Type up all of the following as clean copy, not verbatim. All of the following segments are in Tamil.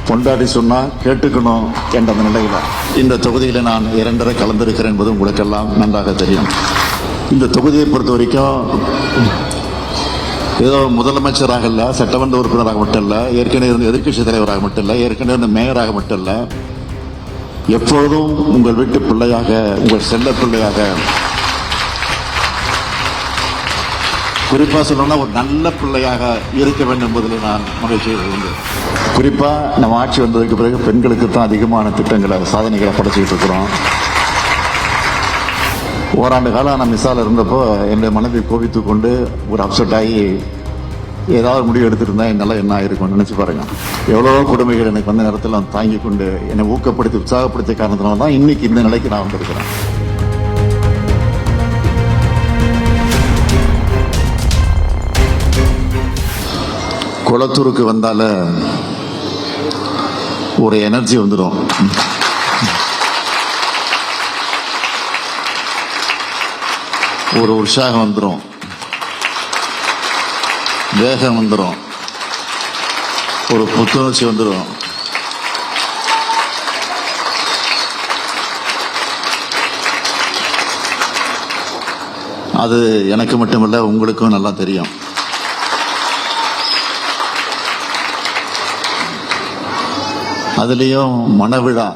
பொண்டாட்டி சொன்னா கேட்டுக்கணும் என்ற அந்த நிலையில இந்த தொகுதியில் நான் 2 கலந்திருக்கிறேன் என்பது உங்களுக்கெல்லாம் நன்றாக தெரியும். இந்த தொகுதியை பொறுத்த வரைக்கும் ஏதோ முதலமைச்சராக இல்லை, சட்டமன்ற உறுப்பினராக மட்டும் இல்லை, ஏற்கனவே இருந்த எதிர்க்கட்சி தலைவராக மட்டும் இல்லை, ஏற்கனவே இருந்த மேயராக மட்டும் இல்லை, எப்பொழுதும் உங்கள் வீட்டு பிள்ளையாக, உங்கள் செல்ல பிள்ளையாக, குறிப்பா சொல்லணும்னா ஒரு நல்ல பிள்ளையாக இருக்க வேண்டும் என்பதில் நான் மகிழ்ச்சி இருந்தேன். குறிப்பா நம்ம ஆட்சி வந்ததுக்கு பிறகு பெண்களுக்கு தான் அதிகமான திட்டங்களை, சாதனைகளை படைச்சிட்டு இருக்கிறோம். ஓராண்டு காலம் நான் மிஸ்ஸால் இருந்தப்போ என்னுடைய மனதை கோபித்து கொண்டு ஒரு அப்செட் ஆகி ஏதாவது முடிவு எடுத்திருந்தா என்னால் என்ன ஆயிருக்கும்னு நினைச்சு பாருங்க. எவ்வளவோ கொடுமைகள் எனக்கு வந்த நேரத்தில் நான் தாங்கி கொண்டு என்னை ஊக்கப்படுத்தி உற்சாகப்படுத்திய காரணத்தினால தான் இன்னைக்கு இந்த நிலைக்கு நான் வந்திருக்கிறேன். குளத்தூருக்கு வந்தால ஒரு எனர்ஜி வந்துடும். ஒரு உற்சாகம் வந்துடும், வேகம் வந்துடும், ஒரு புத்துணர்ச்சி வந்துடும். அது எனக்கு மட்டுமல்ல, உங்களுக்கும் நல்லா தெரியும். அதுலேயும் மணவிழா,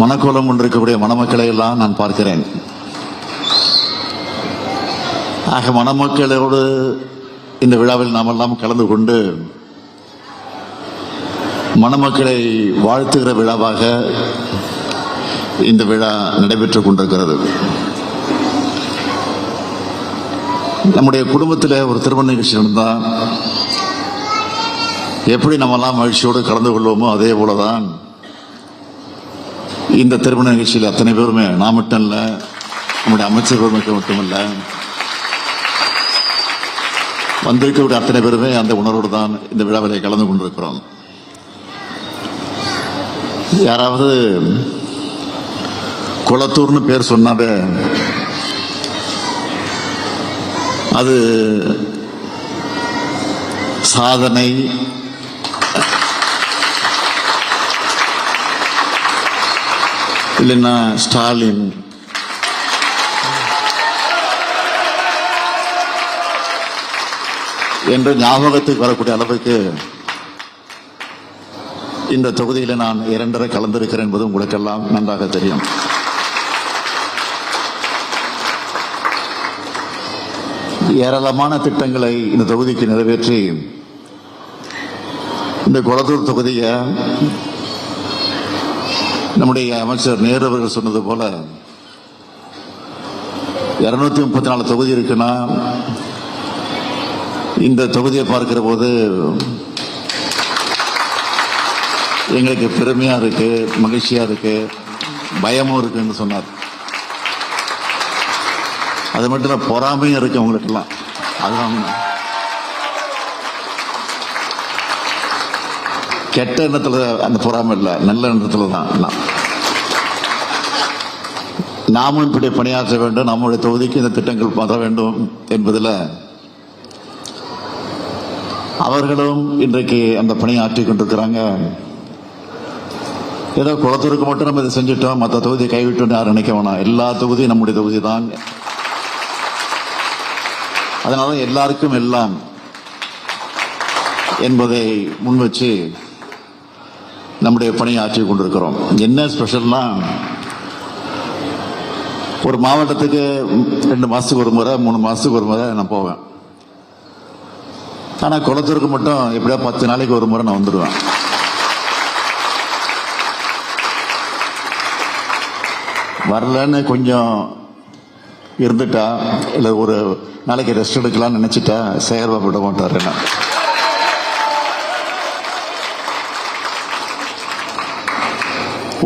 மணக்கோலம் கொண்டிருக்கக்கூடிய மணமக்களை எல்லாம் நான் பார்க்கிறேன். ஆக மணமக்களோடு இந்த விழாவில் நாம் எல்லாம் கலந்து கொண்டு மணமக்களை வாழ்த்துகிற விழாவாக இந்த விழா நடைபெற்றுக் கொண்டிருக்கிறது. நம்முடைய குடும்பத்தில் ஒரு திருமண நிகழ்ச்சி நடந்தால் எப்படி நம்மெல்லாம் மகிழ்ச்சியோடு கலந்து கொள்வோமோ அதே போலதான் இந்த திருமண நிகழ்ச்சியில் அத்தனை பேருமே, நான் மட்டும் இல்லை, நம்முடைய அமைச்சர்கள் மட்டுமல்ல, வந்திருக்கக்கூடிய அத்தனை பேருமே அந்த உணர்வோடு தான் இந்த விழாவிலே கலந்து கொண்டிருக்கிறோம். யாராவது குளத்தூர்னு பேர் சொன்னாவே அது சாதனை, இல்லைன்னா ஸ்டாலின், என்று ஞாபகத்துக்கு வரக்கூடிய அளவுக்கு இந்த தொகுதியில் நான் 2 கலந்திருக்கிறேன் என்பது உங்களுக்கெல்லாம் நன்றாக தெரியும். ஏராளமான திட்டங்களை இந்த தொகுதிக்கு நிறைவேற்றி இந்த குளத்தூர் தொகுதியை நம்முடைய அமைச்சர் நேரு அவர்கள் சொன்னது போல 234 தொகுதி இருக்குன்னா இந்த தொகுதியை பார்க்கிற போது எங்களுக்கு பெருமையா இருக்கு, மகிழ்ச்சியா இருக்கு, பயமும் இருக்குன்னு சொன்னார். அது மட்டும் இல்ல, பொறாமையும் இருக்கு உங்களுக்கெல்லாம். அதுதான் கெட்ட எண்ணத்துல அந்த பொறாமை இல்லை, நல்ல எண்ணத்துல தான். நாமும் இப்படி பணியாற்ற வேண்டும், நம்முடைய தொகுதிக்கு இந்த திட்டங்கள் வர வேண்டும் என்பதில் அவர்களும் இன்றைக்கு அந்த பணியை ஆற்றிக் கொண்டிருக்கிறாங்க. ஏதோ குளத்தூருக்கு மட்டும் நம்ம இதை செஞ்சுட்டோம், மற்ற தொகுதியை கைவிட்டோம்னு யாரும் நினைக்க வேணாம். எல்லா தொகுதியும் நம்முடைய தொகுதி தான். அதனால எல்லாருக்கும் எல்லாம் என்பதை முன்வச்சு நம்முடைய பணியை ஆற்றிக் கொண்டிருக்கிறோம். என்ன ஸ்பெஷல்னா, ஒரு மாவட்டத்துக்கு 2 மாசத்துக்கு ஒரு முறை, 3 மாசத்துக்கு ஒரு முறை நான் போவேன். ஆனா குளத்தூருக்கு மட்டும் எப்படியா 10 நாளைக்கு ஒரு முறை நான் வந்துடுவேன். வரலன்னு கொஞ்சம் இருந்துட்டா, இல்லை ஒரு நாளைக்கு ரெஸ்ட் எடுக்கலாம்னு நினைச்சிட்டா சேகர்பாபு விட மாட்டார். என்ன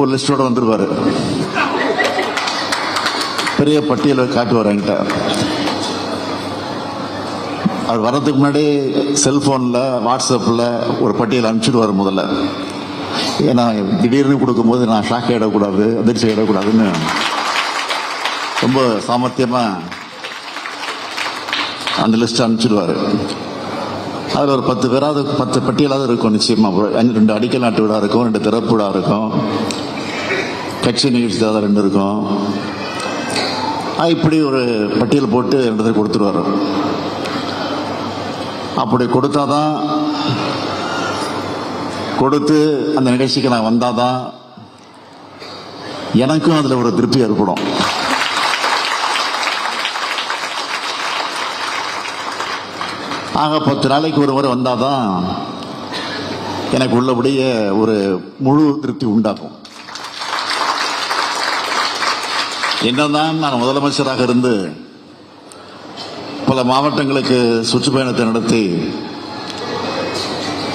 ஒரு லிஸ்டோட வந்துருவாரு, பெரிய பட்டியலை காட்டுவார் என்கிட்ட. அவர் வர்றதுக்கு முன்னாடி செல்போன்ல, வாட்ஸ்அப்ல ஒரு பட்டியல் அனுப்பிச்சுடுவார் முதல்ல. ஏன்னா திடீர்னு கொடுக்கும்போது நான் ஷாக் ஆகிடக்கூடாது, அதிர்ச்சி ஆகிடக்கூடாதுன்னு ரொம்ப சாமர்த்தியமா அந்த லிஸ்ட் அனுப்பிச்சிடுவாரு. அதில் ஒரு 10 பேராவது 10 பட்டியலாவது இருக்கும். நிச்சயமா 2 அடிக்கல் நாட்டு விழா இருக்கும், 2 திறப்பு விழா இருக்கும், கட்சி நிகழ்ச்சி தான் 2 இருக்கும். இப்படி ஒரு பட்டியல் போட்டு இடத்துல கொடுத்துருவார். அப்படி கொடுத்தாதான், கொடுத்து அந்த நிகழ்ச்சிக்கு நான் வந்தாதான் எனக்கும் அதுல ஒரு திருப்தி ஏற்படும். ஆக 10 நாளைக்கு ஒரு முறை வந்தாதான் எனக்கு உள்ளபடியே ஒரு முழு திருப்தி உண்டாகும். என்னதான் நான் முதலமைச்சராக இருந்து பல மாவட்டங்களுக்கு சுற்றுப்பயணத்தை நடத்தி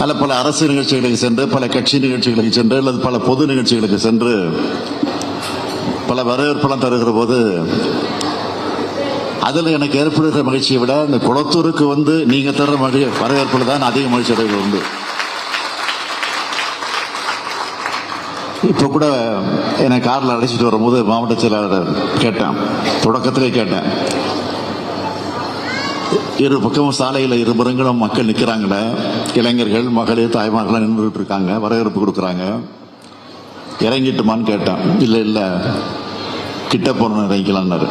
அல்ல பல அரசு நிகழ்ச்சிகளுக்கு சென்று, பல கட்சி நிகழ்ச்சிகளுக்கு சென்று, அல்லது பல பொது நிகழ்ச்சிகளுக்கு சென்று பல வரவேற்பெல்லாம் தருகிற போது அதில் எனக்கு ஏற்படுகிற மகிழ்ச்சியை விட இந்த குளத்தூருக்கு வந்து நீங்க தர்ற வரவேற்பில் தான் அதிக மகிழ்ச்சி அடைவது உண்டு. இப்ப கூட என்னை காரில் அழைச்சிட்டு வரும்போது மாவட்ட செயலாளர் கேட்டேன், தொடக்கத்திலே கேட்டேன், இரு பக்கமும் சாலையில் இருபுறங்களும் மக்கள் நிற்கிறாங்களே, இளைஞர்கள், மகளிர், தாய்மார்கள் நின்றுட்டு இருக்காங்க, வரவேற்பு கொடுக்குறாங்க, இறங்கிட்டுமான்னு கேட்டேன். இல்லை இல்லை, கிட்ட போன இறங்கிக்கலான்னாரு.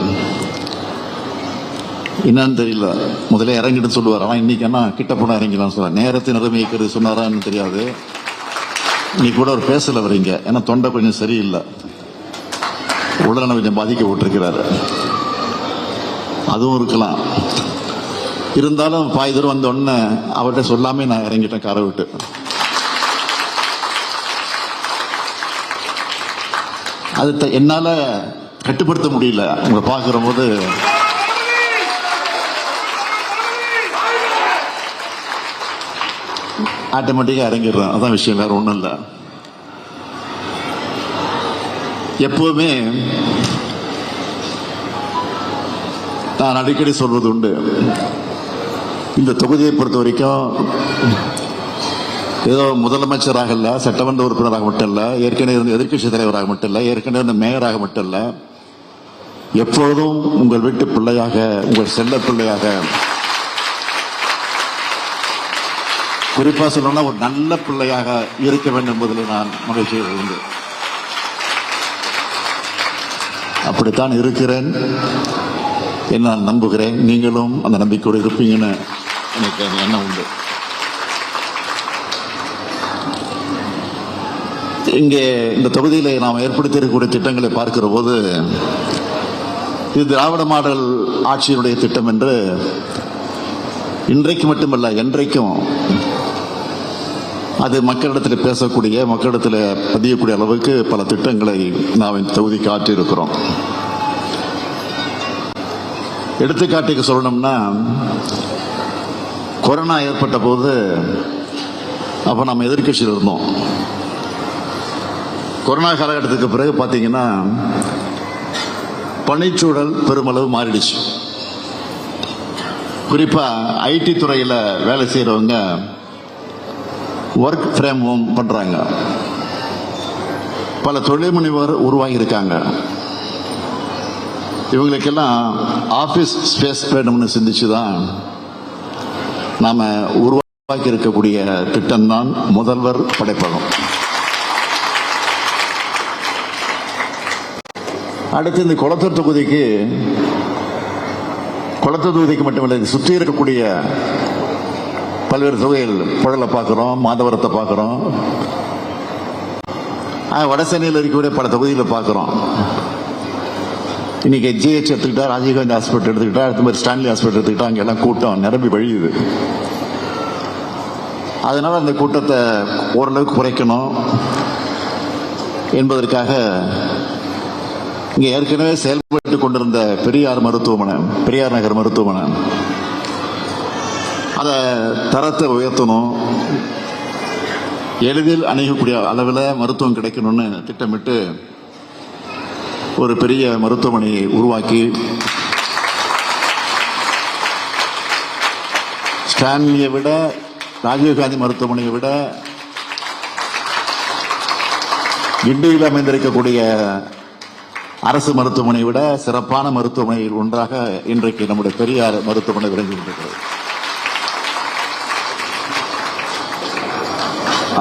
என்னன்னு தெரியல, முதல்ல இறங்கிட்டு சொல்லுவார். ஆனால் இன்னைக்கு என்ன கிட்ட போன இறங்கிக்கலாம்னு சொல்லுவார். நேரத்தை நிலைமைக்கிறது சொன்னாரான்னு தெரியாது. இன்னைக்கு கூட அவர் பேசல வரீங்க, ஏன்னா தொண்டை கொஞ்சம் சரியில்லை, உடல்நலம் கொஞ்சம் பாதிக்கப்பட்டிருக்கிறாரு. அதுவும் இருக்கலாம். இருந்தாலும் பாதி தூரம் வந்த உடனே அவர்கிட்ட சொல்லாமே நான் இறங்கிட்டேன் காரை விட்டு. அது என்னால கட்டுப்படுத்த முடியல. உங்களை பார்க்கிற போது ஆட்டோமேட்டிக்கா இறங்கிடுறேன். அதான் விஷயம், வேற ஒண்ணும் இல்லை. எப்பவுமே நான் அடிக்கடி சொல்வது உண்டு, இந்த தொகுதியை பொறுத்த வரைக்கும் ஏதோ முதலமைச்சராக இல்ல, சட்டமன்ற உறுப்பினராக மட்டும் இல்ல, ஏற்கனவே இருந்த எதிர்கட்சி தலைவராக மட்டும் இல்ல, ஏற்கனவே இருந்த மேயராக மட்டும் இல்ல, எப்பொழுதும் உங்கள் வீட்டு பிள்ளையாக, உங்கள் செல்ல பிள்ளையாக, குறிப்பா சொல்லணும்னா ஒரு நல்ல பிள்ளையாக இருக்க வேண்டும் என்பதில் நான் மகிழ்ச்சி உண்டு. அப்படித்தான் இருக்கிறேன் என்று நான் நம்புகிறேன். நீங்களும் அந்த நம்பிக்கையோடு இருப்பீங்கன்னு எனக்கு எண்ணம் உண்டு. இங்கே இந்த தொகுதியில் நாம் ஏற்படுத்தியிருக்கக்கூடிய திட்டங்களை பார்க்கிற போது இது திராவிட மாடல் ஆட்சியினுடைய திட்டம் என்று இன்றைக்கு மட்டுமல்ல என்றைக்கும் அது மக்களிடத்தில் பேசக்கூடிய, மக்களிடத்தில் பதியக்கூடிய அளவுக்கு பல திட்டங்களை நாம் இந்த தொகுதிக்கு ஆற்றியிருக்கிறோம். எடுத்துக்காட்டுக்கு சொல்லணும்னா, கொரோனா ஏற்பட்ட போது அப்ப நம்ம எதிர்கட்சியில் இருந்தோம். கொரோனா காலகட்டத்துக்கு பிறகு பார்த்தீங்கன்னா பணிச்சூழல் பெருமளவு மாறிடுச்சு. குறிப்பா ஐடி துறையில் வேலை செய்யறவங்க ஒர்க் ஃப்ரம் ஹோம் பண்றாங்க. பல தொழில் முனைவர் உருவாகி இருக்காங்க. இவங்களுக்கெல்லாம் ஆபீஸ் ஸ்பேஸ் வேணும்னு சிந்திச்சுதான் நாம உருவாக்கி இருக்கக்கூடிய திட்டம் தான் முதல்வர் படைப்பகம். அடுத்து இந்த குளத்தூர் தொகுதிக்கு மட்டுமல்ல, சுற்றி இருக்கக்கூடிய பல்வேறு தொகுதிகள், புழலை பார்க்கிறோம், மாதவரத்தை பார்க்கிறோம், வடசென்னையில் இருக்கக்கூடிய பல தொகுதிகளை பார்க்கிறோம். இன்னைக்கு ஜிஹெச் எடுத்துக்கிட்டா, ராஜீவ்காந்தி ஹாஸ்பிட்டல் எடுத்துக்கிட்டா, அடுத்த மாதிரி ஸ்டான்லி ஹாஸ்பிட்டல் எடுத்துக்கிட்டா, அங்கெல்லாம் கூட்டம் நிரம்பி வழியுது. அதனால அந்த கூட்டத்தை ஓரளவுக்கு குறைக்கணும் என்பதற்காக இங்கே ஏற்கனவே செயல்பட்டு கொண்டிருந்த பெரியார் நகர் மருத்துவமனை அதை தரத்தை உயர்த்தணும், எளிதில் அணுகக்கூடிய அளவில் மருத்துவம் கிடைக்கணும்னு திட்டமிட்டு ஒரு பெரிய மருத்துவமனையை உருவாக்கி ஸ்டான்லியை விட, ராஜீவ்காந்தி மருத்துவமனையை விட, கிண்டியில் அமைந்திருக்கக்கூடிய அரசு மருத்துவமனையை விட சிறப்பான மருத்துவமனையில் ஒன்றாக இன்றைக்கு நம்முடைய பெரியார் மருத்துவமனை விளங்கி கொண்டிருக்கிறது.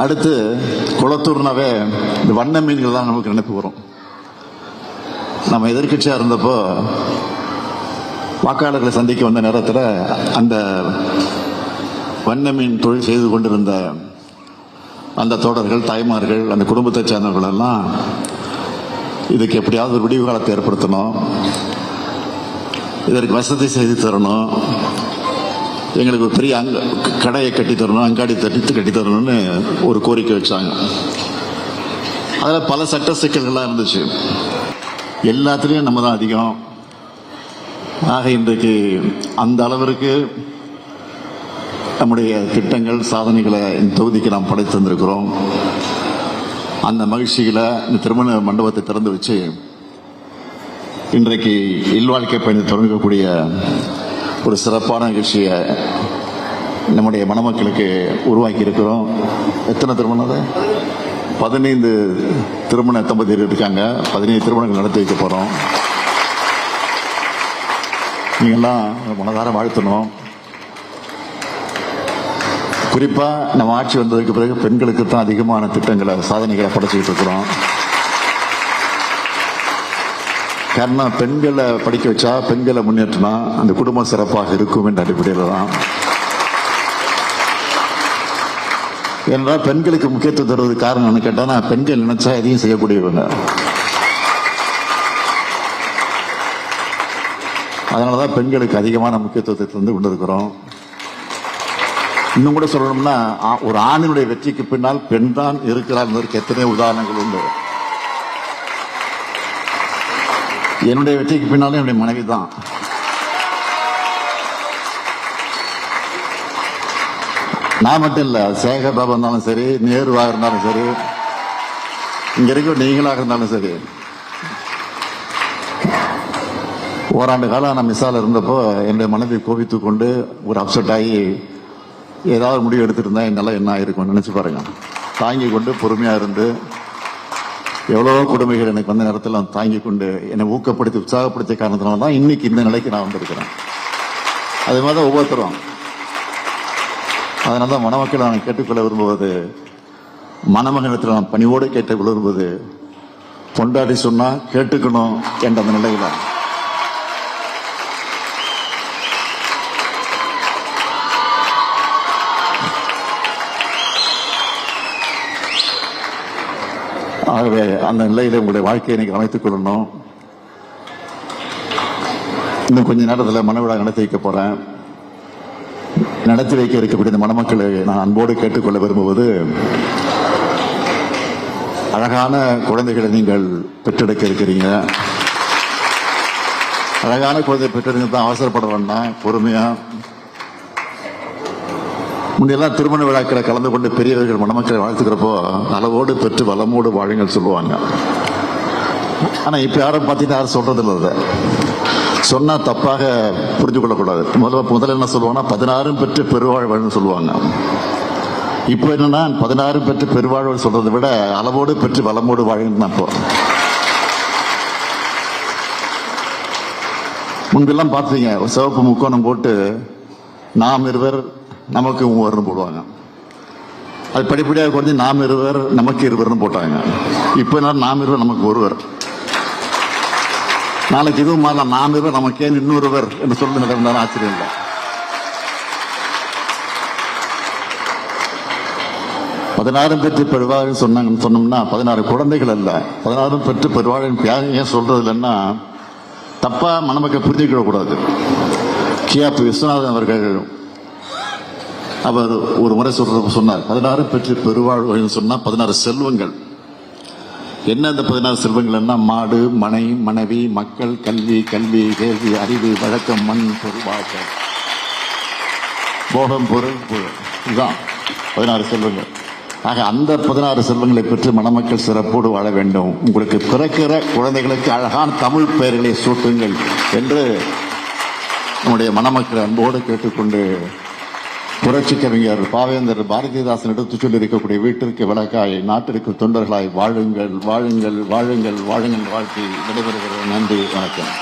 அடுத்து குளத்தூர்னாவே இந்த வண்ண மீன்கள் தான் நமக்கு நினைப்பு வரும். நம்ம எதிர்கட்சியா இருந்தப்போ வாக்காளர்களை சந்திக்க வந்த நேரத்தில் அந்த வண்ண மீன் தொழில் செய்து கொண்டிருந்த அந்த தோழர்கள், தாய்மார்கள், அந்த குடும்பத்தை சேர்ந்தவர்கள் எல்லாம் இதுக்கு எப்படியாவது ஒரு விடிவு காலத்தை ஏற்படுத்தணும், இதற்கு வசதி செய்து தரணும், எங்களுக்கு ஒரு பெரிய கடையை கட்டி தரணும், அங்காடி கட்டி தரணும்னு ஒரு கோரிக்கை வச்சாங்க. அதில் பல சட்ட சிக்கல்கள்லாம் இருந்துச்சு. எல்லாத்துலேயும் நம்ம தான் அதிகம். ஆக இன்றைக்கு அந்த அளவிற்கு நம்முடைய திட்டங்கள், சாதனைகளை இந்த தொகுதிக்கு நாம் படைத்து தந்திருக்கிறோம். அந்த மகிழ்ச்சியில் இந்த திருமண மண்டபத்தை திறந்து வச்சு இன்றைக்கு இல்வாழ்க்கை பயணத்தை தொடங்கக்கூடிய ஒரு சிறப்பான நிகழ்ச்சியை நம்முடைய மணமக்களுக்கு உருவாக்கி இருக்கிறோம். எத்தனை திருமணம்? 15 திருமண தம்பதியர் இருக்காங்க. 15 திருமணங்கள் நடத்தி வைக்க போகிறோம். நீங்கள்லாம் மனதார வாழ்த்தணும். குறிப்பாக நம்ம ஆட்சி வந்ததுக்கு பிறகு பெண்களுக்கு தான் அதிகமான திட்டங்களை, சாதனைகளை படைச்சிக்கிட்டு இருக்கிறோம். காரணம், பெண்களை படிக்க வச்சா, பெண்களை முன்னேற்றினா அந்த குடும்பம் சிறப்பாக இருக்கும் என்ற அடிப்படையில் தான். ஏனென்றால் பெண்களுக்கு முக்கியத்துவம் தருவது காரணம் கேட்டால், பெண்கள் நினைச்சா எதையும் செய்யக்கூடியவங்க. அதனாலதான் பெண்களுக்கு அதிகமான முக்கியத்துவத்தை தந்து கொண்டிருக்கிறோம். இன்னும் கூட சொல்லணும்னா, ஒரு ஆணினுடைய வெற்றிக்கு பின்னால் பெண் தான் இருக்கிறார் என்பதற்கு எத்தனை உதாரணங்கள் உண்டு. என்னுடைய வெற்றிக்கு பின்னாலும் என்னுடைய மனைவி தான். நான் மட்டும் இல்ல, சேகர் பாபா இருந்தாலும் சரி, நேருவாக இருந்தாலும் சரி, இங்க இருக்க நீங்களாக இருந்தாலும் சரி. ஓராண்டு காலம் நான் மிசால இருந்தப்போ என்னுடைய மனதை கோபித்து கொண்டு ஒரு அப்செட் ஆகி ஏதாவது முடிவு எடுத்துட்டு இருந்தா என்னால என்ன ஆயிருக்கும் நினைச்சு பாருங்க. தாங்கி கொண்டு பொறுமையா இருந்து எவ்வளவோ கொடுமைகள் எனக்கு வந்த நேரத்தில் தாங்கி கொண்டு என்னை ஊக்கப்படுத்தி உற்சாகப்படுத்திய காரணத்தினால தான் இன்னைக்கு இந்த நிலைக்கு நான் வந்திருக்கிறேன். அது மாதிரி தான் ஒவ்வொருத்தரும். அதனால தான் மணமக்களை நான் கேட்டுக்கொள்ள விரும்புவது, மணமகனத்தில் நான் பணிவோடு கேட்டுக்கொள்ள விரும்புவது, பொண்டாட்டி சொன்னா கேட்டுக்கணும் என்ற அந்த நிலையில ஆகவே அந்த நிலையில உங்களுடைய வாழ்க்கையை நீங்க அமைத்துக் கொள்ளணும். இன்னும் கொஞ்ச நேரத்தில் மனவிழா நடத்தி வைக்க போறேன். நடத்தி வைக்க இருக்கக்கூடிய மணமக்களை நான் அன்போடு கேட்டுக்கொள்ள விரும்புவது, அழகான குழந்தைகளை நீங்கள் பெற்றெடுக்க இருக்கிறீங்க. அழகான குழந்தை பெற்றெடுக்க தான் அவசரப்பட வேண்டாம், பொறுமையா. முன்னெல்லாம் திருமண விழாக்களை கலந்து கொண்டு பெரியவர்கள் மணமக்களை வாழ்த்துக்கிறப்போ அளவோடு பெற்று வளமோடு வாழுங்கள் சொல்லுவாங்க. ஆனா இப்ப யாரும் பார்த்தீங்கன்னா யாரும் சொல்றது இல்லை. சொன்னா தப்பாக புரிஞ்சு கொள்ளக்கூடாது. முதல்ல என்ன சொல்லுவாங்கன்னா 16 பெற்று பெருவாழ்வுன்னு சொல்லுவாங்க. இப்ப என்னன்னா 16 பெற்று பெருவாழ்வு சொல்றதை விட அளவோடு பெற்று வளமோடு வாழுன்னு இப்போ. முன்பெல்லாம் பார்த்தீங்க, சிவப்பு முக்கோணம் போட்டு நாம் இருவர் நமக்கு மூவர்னு போடுவாங்க. அது படிப்படியாக குறைஞ்சி நாம் இருவர் நமக்கு இருவர்னு போட்டாங்க. இப்ப என்ன நாம் இருவர் நமக்கு ஒருவர். நாளைக்கு இதுவும் மாறலாம், நாம் இருவர் நமக்கே இன்னொருவர் என்று சொல்லி நடந்தாலும் ஆச்சரியம் இல்லை. 16 பெற்று பெருவாழ்வு சொன்னோம்னா 16 குழந்தைகள் அல்ல, 16 பெற்று பெருவாழ்வின் ஏன் சொல்றது இல்லைன்னா தப்பா மணமக்கள் புரிஞ்சுக்கிட கூடாது. கியாபி விஸ்வநாதன் அவர்கள் அவர் ஒரு முறை சொன்னார், 16 பெற்று பெருவாழ்வு சொன்னா 16 செல்வங்கள். என்ன அந்த 16 செல்வங்கள்னா மாடு, மனை, மனைவி, மக்கள், கல்வி, கேள்வி, அறிவு, வழக்கம், மண், பொருள், வாழ்க்கை, போகம், பொருள், இதுதான் 16 செல்வங்கள். ஆக அந்த 16 செல்வங்களை பெற்று மணமக்கள் சிறப்போடு வாழ வேண்டும். உங்களுக்கு பிறக்கிற குழந்தைகளுக்கு அழகான தமிழ் பெயர்களை சூட்டுங்கள் என்று நம்முடைய மணமக்கள் அன்போடு கேட்டுக்கொண்டு, புரட்சி கவிஞர் பாவேந்தர் பாரதிதாசன் எடுத்து சொல்லி இருக்கக்கூடிய வீட்டிற்கு விளக்காய் நாட்டிற்கு தொண்டர்களாய் வாழுங்கள், வாழுங்கள், வாழுங்கள், வாழுங்கள் வாழ்க்கை விடைபெறுகிறது. நன்றி, வணக்கம்.